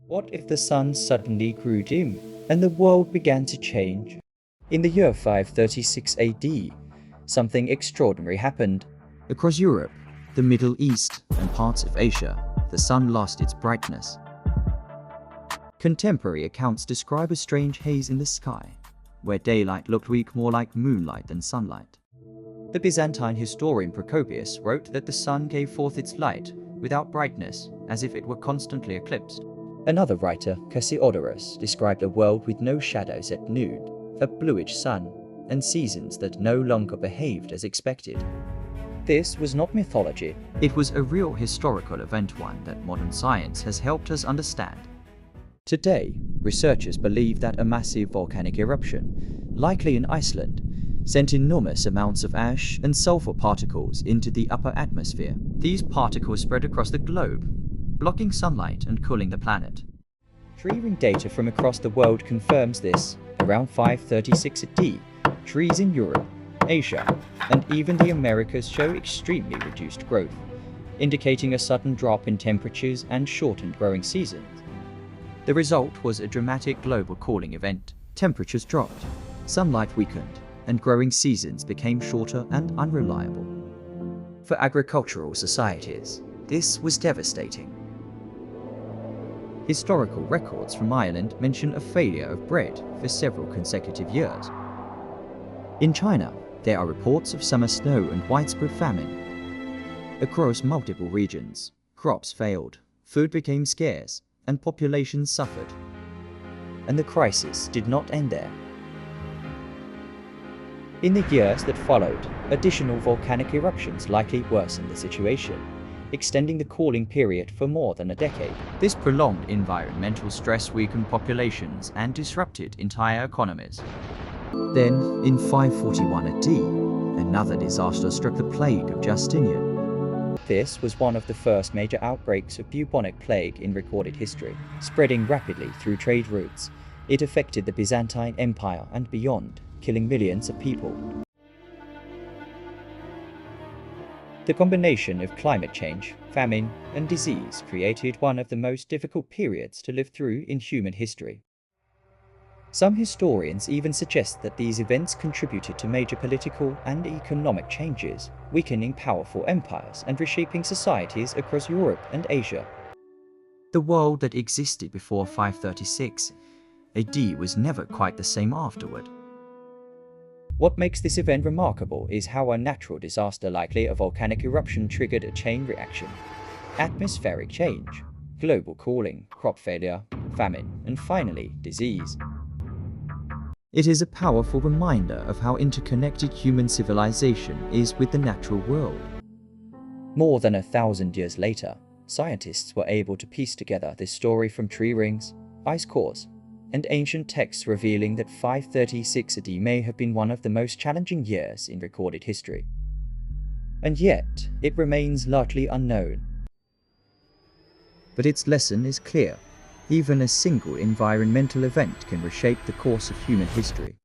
What if the sun suddenly grew dim and the world began to change? In the year 536 AD, something extraordinary happened. Across Europe, the Middle East, and parts of Asia, the sun lost its brightness. Contemporary accounts describe a strange haze in the sky, where daylight looked weak, more like moonlight than sunlight. The Byzantine historian Procopius wrote that the sun gave forth its light without brightness, as if it were constantly eclipsed. Another writer, Cassiodorus, described a world with no shadows at noon, a bluish sun, and seasons that no longer behaved as expected. This was not mythology. It was a real historical event, one that modern science has helped us understand. Today, researchers believe that a massive volcanic eruption, likely in Iceland, sent enormous amounts of ash and sulfur particles into the upper atmosphere. These particles spread across the globe, blocking sunlight and cooling the planet. Tree ring data from across the world confirms this. Around 536 AD, trees in Europe, Asia, and even the Americas show extremely reduced growth, indicating a sudden drop in temperatures and shortened growing seasons. The result was a dramatic global cooling event. Temperatures dropped, sunlight weakened, and growing seasons became shorter and unreliable. For agricultural societies, this was devastating. Historical records from Ireland mention a failure of bread for several consecutive years. In China, there are reports of summer snow and widespread famine. Across multiple regions, crops failed, food became scarce, and populations suffered. And the crisis did not end there. In the years that followed, additional volcanic eruptions likely worsened the situation, extending the cooling period for more than a decade. This prolonged environmental stress weakened populations and disrupted entire economies. Then, in 541 AD, another disaster struck, the Plague of Justinian. This was one of the first major outbreaks of bubonic plague in recorded history. Spreading rapidly through trade routes, it affected the Byzantine Empire and beyond, killing millions of people. The combination of climate change, famine, and disease created one of the most difficult periods to live through in human history. Some historians even suggest that these events contributed to major political and economic changes, weakening powerful empires and reshaping societies across Europe and Asia. The world that existed before 536 AD was never quite the same afterward. What makes this event remarkable is how a natural disaster, likely a volcanic eruption, triggered a chain reaction. Atmospheric change, global cooling, crop failure, famine, and finally, disease. It is a powerful reminder of how interconnected human civilization is with the natural world. More than 1,000 years later, scientists were able to piece together this story from tree rings, ice cores, and ancient texts, revealing that 536 AD may have been one of the most challenging years in recorded history. And yet, it remains largely unknown. But its lesson is clear. Even a single environmental event can reshape the course of human history.